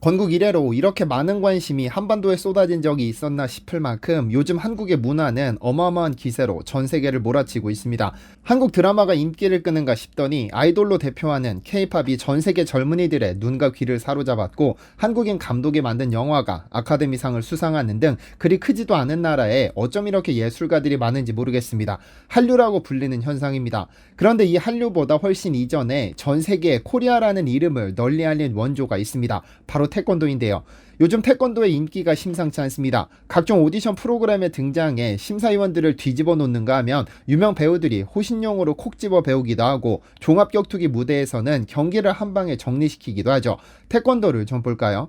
건국 이래로 이렇게 많은 관심이 한반도에 쏟아진 적이 있었나 싶을 만큼 요즘 한국의 문화는 어마어마한 기세로 전 세계를 몰아치고 있습니다. 한국 드라마가 인기를 끄는가 싶더니 아이돌로 대표하는 K-팝이 전 세계 젊은이들의 눈과 귀를 사로잡았고, 한국인 감독이 만든 영화가 아카데미상을 수상하는 등 그리 크지도 않은 나라에 어쩜 이렇게 예술가들이 많은지 모르겠습니다. 한류라고 불리는 현상입니다. 그런데 이 한류보다 훨씬 이전에 전 세계에 코리아라는 이름을 널리 알린 원조가 있습니다. 바로 태권도인데요. 요즘 태권도의 인기가 심상치 않습니다. 각종 오디션 프로그램에 등장해 심사위원들을 뒤집어 놓는가 하면 유명 배우들이 호신용으로 콕 집어 배우기도 하고, 종합격투기 무대에서는 경기를 한 방에 정리시키기도 하죠. 태권도를 좀 볼까요?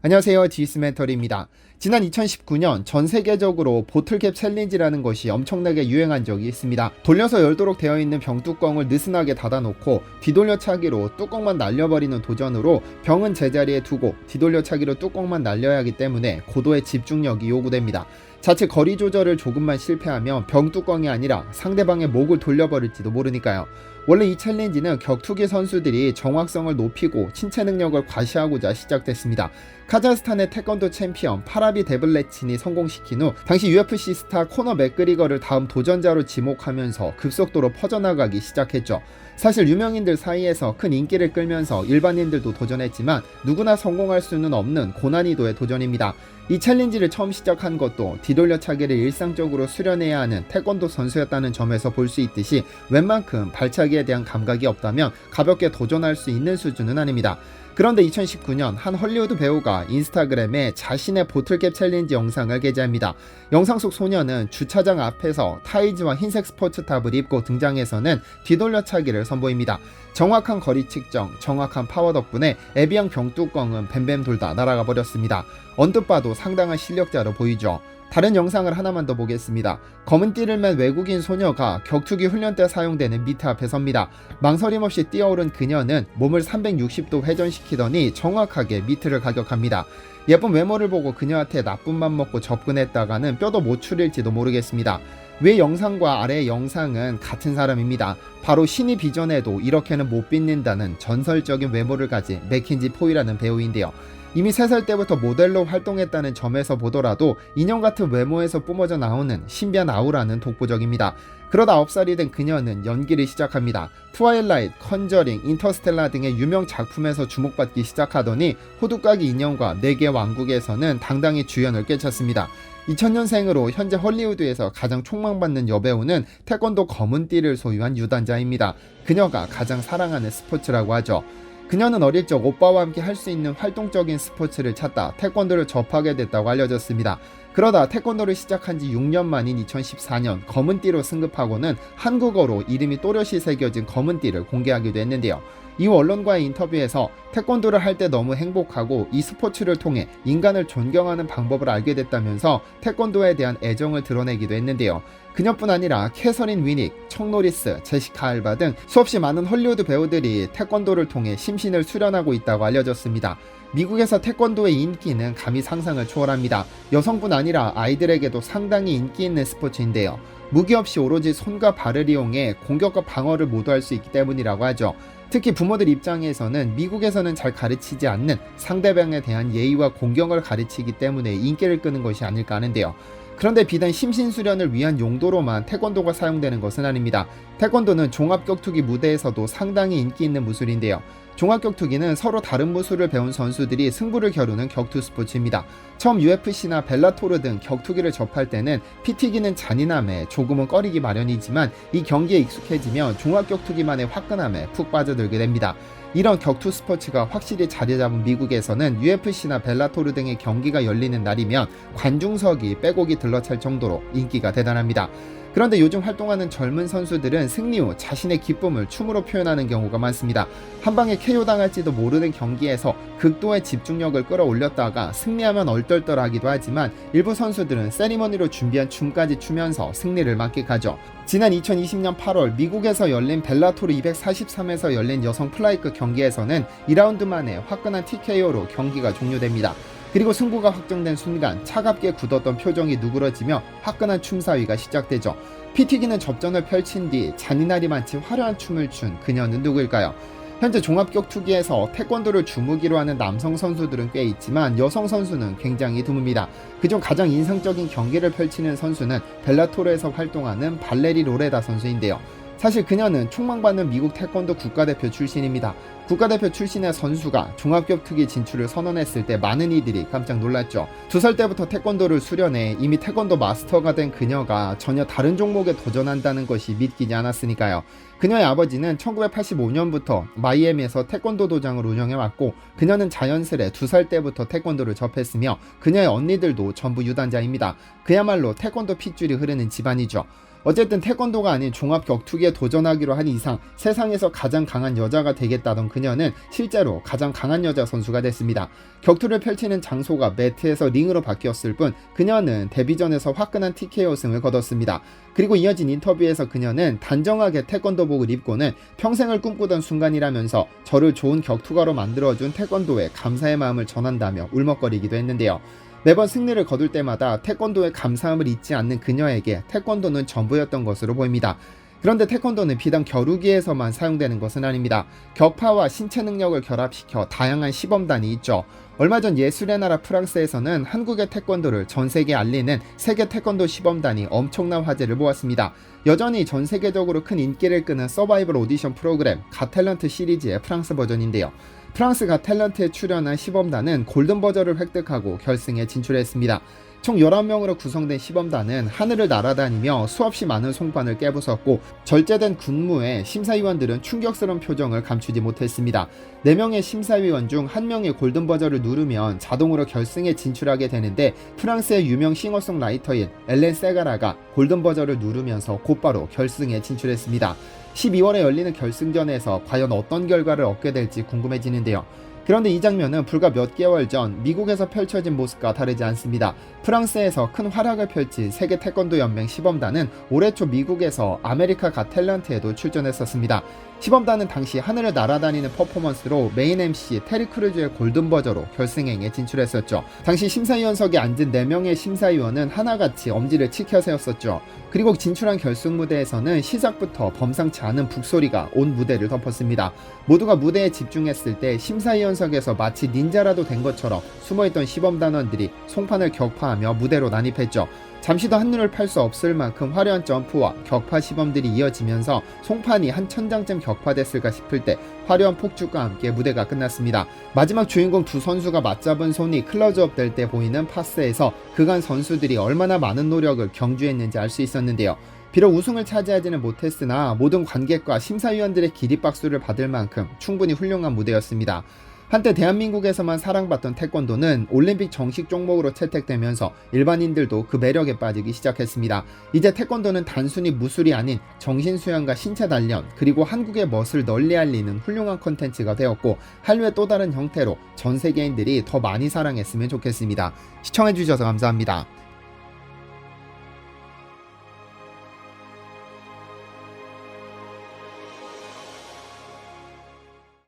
안녕하세요, 지스멘터리입니다. 지난 2019년 전 세계적으로 보틀캡 챌린지라는 것이 엄청나게 유행한 적이 있습니다. 돌려서 열도록 되어 있는 병뚜껑을 느슨하게 닫아놓고 뒤돌려차기로 뚜껑만 날려버리는 도전으로 병은 제자리에 두고 뒤돌려차기로 뚜껑만 날려야 하기 때문에 고도의 집중력이 요구됩니다. 자칫 거리 조절을 조금만 실패하면 병뚜껑이 아니라 상대방의 목을 돌려버릴지도 모르니까요. 원래 이 챌린지는 격투기 선수들이 정확성을 높이고 신체 능력을 과시하고자 시작됐습니다. 카자흐스탄의 태권도 챔피언 파라비 데블레친이 성공시킨 후 당시 UFC 스타 코너 맥그리거를 다음 도전자로 지목하면서 급속도로 퍼져나가기 시작했죠. 사실 유명인들 사이에서 큰 인기를 끌면서 일반인들도 도전했지만 누구나 성공할 수는 없는 고난이도의 도전입니다. 이 챌린지를 처음 시작한 것도 뒤돌려차기를 일상적으로 수련해야 하는 태권도 선수였다는 점에서 볼 수 있듯이 웬만큼 발차기에 대한 감각이 없다면 가볍게 도전할 수 있는 수준은 아닙니다. 그런데 2019년 한 헐리우드 배우가 인스타그램에 자신의 보틀캡 챌린지 영상을 게재합니다. 영상 속 소녀는 주차장 앞에서 타이즈와 흰색 스포츠탑을 입고 등장해서는 뒤돌려차기를 선보입니다. 정확한 거리 측정, 정확한 파워 덕분에 에비앙 병뚜껑은 뱀뱀 돌다 날아가 버렸습니다. 언뜻 봐도 상당한 실력자로 보이죠. 다른 영상을 하나만 더 보겠습니다. 검은 띠를 맨 외국인 소녀가 격투기 훈련 때 사용되는 미트 앞에 섭니다. 망설임 없이 뛰어오른 그녀는 몸을 360도 회전시키더니 정확하게 미트를 가격합니다. 예쁜 외모를 보고 그녀한테 나쁜 맘 먹고 접근했다가는 뼈도 못 추릴지도 모르겠습니다. 위의 영상과 아래의 영상은 같은 사람입니다. 바로 신이 빚어내도 이렇게는 못 빛낸다는 전설적인 외모를 가진 맥킨지 포이라는 배우인데요. 이미 3살 때부터 모델로 활동했다는 점에서 보더라도 인형 같은 외모에서 뿜어져 나오는 신비한 아우라는 독보적입니다. 그러다 9살이 된 그녀는 연기를 시작합니다. 트와일라이트, 컨저링, 인터스텔라 등의 유명 작품에서 주목받기 시작하더니 호두까기 인형과 4개 왕국에서는 당당히 주연을 꿰찼습니다. 2000년생으로 현재 헐리우드에서 가장 촉망받는 여배우는 태권도 검은띠를 소유한 유단자입니다. 그녀가 가장 사랑하는 스포츠라고 하죠. 그녀는 어릴 적 오빠와 함께 할 수 있는 활동적인 스포츠를 찾다 태권도를 접하게 됐다고 알려졌습니다. 그러다 태권도를 시작한 지 6년 만인 2014년 검은띠로 승급하고는 한국어로 이름이 또렷이 새겨진 검은띠를 공개하기도 했는데요. 이후 언론과의 인터뷰에서 태권도를 할 때 너무 행복하고 이 스포츠를 통해 인간을 존경하는 방법을 알게 됐다면서 태권도에 대한 애정을 드러내기도 했는데요. 그녀뿐 아니라 캐서린 위닉, 척 노리스, 제시카 알바 등 수없이 많은 헐리우드 배우들이 태권도를 통해 심신을 수련하고 있다고 알려졌습니다. 미국에서 태권도의 인기는 감히 상상을 초월합니다. 여성뿐 아니라 아이들에게도 상당히 인기 있는 스포츠인데요. 무기 없이 오로지 손과 발을 이용해 공격과 방어를 모두 할 수 있기 때문이라고 하죠. 특히 부모들 입장에서는 미국에서는 잘 가르치지 않는 상대방에 대한 예의와 공경을 가르치기 때문에 인기를 끄는 것이 아닐까 하는데요. 그런데 비단 심신수련을 위한 용도로만 태권도가 사용되는 것은 아닙니다. 태권도는 종합격투기 무대에서도 상당히 인기 있는 무술인데요. 종합격투기는 서로 다른 무술을 배운 선수들이 승부를 겨루는 격투 스포츠입니다. 처음 UFC나 벨라토르 등 격투기를 접할 때는 피 튀기는 잔인함에 조금은 꺼리기 마련이지만 이 경기에 익숙해지면 종합격투기만의 화끈함에 푹 빠져들게 됩니다. 이런 격투 스포츠가 확실히 자리 잡은 미국에서는 UFC나 벨라토르 등의 경기가 열리는 날이면 관중석이 빼곡히 들러찰 정도로 인기가 대단합니다. 그런데 요즘 활동하는 젊은 선수들은 승리 후 자신의 기쁨을 춤으로 표현하는 경우가 많습니다. 한 방에 KO 당할지도 모르는 경기에서 극도의 집중력을 끌어올렸다가 승리하면 얼떨떨하기도 하지만 일부 선수들은 세리머니로 준비한 춤까지 추면서 승리를 만끽하죠. 지난 2020년 8월 미국에서 열린 벨라토르 243에서 열린 여성 플라이급 경기에서는 2라운드 만에 화끈한 TKO로 경기가 종료됩니다. 그리고 승부가 확정된 순간 차갑게 굳었던 표정이 누그러지며 화끈한 춤사위가 시작되죠. 피 튀기는 접전을 펼친 뒤 잔인하리만치 화려한 춤을 춘 그녀는 누구일까요? 현재 종합격투기에서 태권도를 주무기로 하는 남성 선수들은 꽤 있지만 여성 선수는 굉장히 드뭅니다. 그중 가장 인상적인 경기를 펼치는 선수는 벨라토르에서 활동하는 발레리 로레다 선수인데요. 사실 그녀는 촉망받는 미국 태권도 국가대표 출신입니다. 국가대표 출신의 선수가 종합격투기 진출을 선언했을 때 많은 이들이 깜짝 놀랐죠. 2살 때부터 태권도를 수련해 이미 태권도 마스터가 된 그녀가 전혀 다른 종목에 도전한다는 것이 믿기지 않았으니까요. 그녀의 아버지는 1985년부터 마이애미에서 태권도 도장을 운영해왔고 그녀는 자연스레 2살 때부터 태권도를 접했으며 그녀의 언니들도 전부 유단자입니다. 그야말로 태권도 핏줄이 흐르는 집안이죠. 어쨌든 태권도가 아닌 종합격투기에 도전하기로 한 이상 세상에서 가장 강한 여자가 되겠다던 그녀는 실제로 가장 강한 여자 선수가 됐습니다. 격투를 펼치는 장소가 매트에서 링으로 바뀌었을 뿐 그녀는 데뷔전에서 화끈한 TKO 승을 거뒀습니다. 그리고 이어진 인터뷰에서 그녀는 단정하게 태권도복을 입고는 평생을 꿈꾸던 순간이라면서 저를 좋은 격투가로 만들어준 태권도에 감사의 마음을 전한다며 울먹거리기도 했는데요. 매번 승리를 거둘 때마다 태권도에 감사함을 잊지 않는 그녀에게 태권도는 전부였던 것으로 보입니다. 그런데 태권도는 비단 겨루기에서만 사용되는 것은 아닙니다. 격파와 신체 능력을 결합시켜 다양한 시범단이 있죠. 얼마 전 예술의 나라 프랑스에서는 한국의 태권도를 전 세계에 알리는 세계 태권도 시범단이 엄청난 화제를 모았습니다. 여전히 전 세계적으로 큰 인기를 끄는 서바이벌 오디션 프로그램 갓탤런트 시리즈의 프랑스 버전인데요. 프랑스 갓탤런트에 출연한 시범단은 골든버저를 획득하고 결승에 진출했습니다. 총 11명으로 구성된 시범단은 하늘을 날아다니며 수없이 많은 송판을 깨부쉈고 절제된 군무에 심사위원들은 충격스러운 표정을 감추지 못했습니다. 4명의 심사위원 중 1명이 골든버저를 누르면 자동으로 결승에 진출하게 되는데 프랑스의 유명 싱어송라이터인 엘렌 세가라가 골든버저를 누르면서 곧바로 결승에 진출했습니다. 12월에 열리는 결승전에서 과연 어떤 결과를 얻게 될지 궁금해지는데요. 그런데 이 장면은 불과 몇 개월 전 미국에서 펼쳐진 모습과 다르지 않습니다. 프랑스에서 큰 활약을 펼친 세계 태권도 연맹 시범단은 올해 초 미국에서 아메리카 갓탤런트에도 출전했었습니다. 시범단은 당시 하늘을 날아다니는 퍼포먼스로 메인 MC 테리 크루즈의 골든버저로 결승행에 진출했었죠. 당시 심사위원석에 앉은 4명의 심사위원은 하나같이 엄지를 치켜 세웠었죠. 그리고 진출한 결승 무대에서는 시작부터 범상치 않은 북소리가 온 무대를 덮었습니다. 모두가 무대에 집중했을 때 심사위원석에서 마치 닌자라도 된 것처럼 숨어있던 시범단원들이 송판을 격파하며 무대로 난입했죠. 잠시도 한눈을 팔 수 없을 만큼 화려한 점프와 격파 시범들이 이어지면서 송판이 한 천장쯤 격파됐을까 싶을 때 화려한 폭죽과 함께 무대가 끝났습니다. 마지막 주인공 두 선수가 맞잡은 손이 클로즈업 될 때 보이는 파스에서 그간 선수들이 얼마나 많은 노력을 경주했는지 알 수 있었는데요. 비록 우승을 차지하지는 못했으나 모든 관객과 심사위원들의 기립박수를 받을 만큼 충분히 훌륭한 무대였습니다. 한때 대한민국에서만 사랑받던 태권도는 올림픽 정식 종목으로 채택되면서 일반인들도 그 매력에 빠지기 시작했습니다. 이제 태권도는 단순히 무술이 아닌 정신수양과 신체 단련 그리고 한국의 멋을 널리 알리는 훌륭한 콘텐츠가 되었고 한류의 또 다른 형태로 전 세계인들이 더 많이 사랑했으면 좋겠습니다. 시청해주셔서 감사합니다.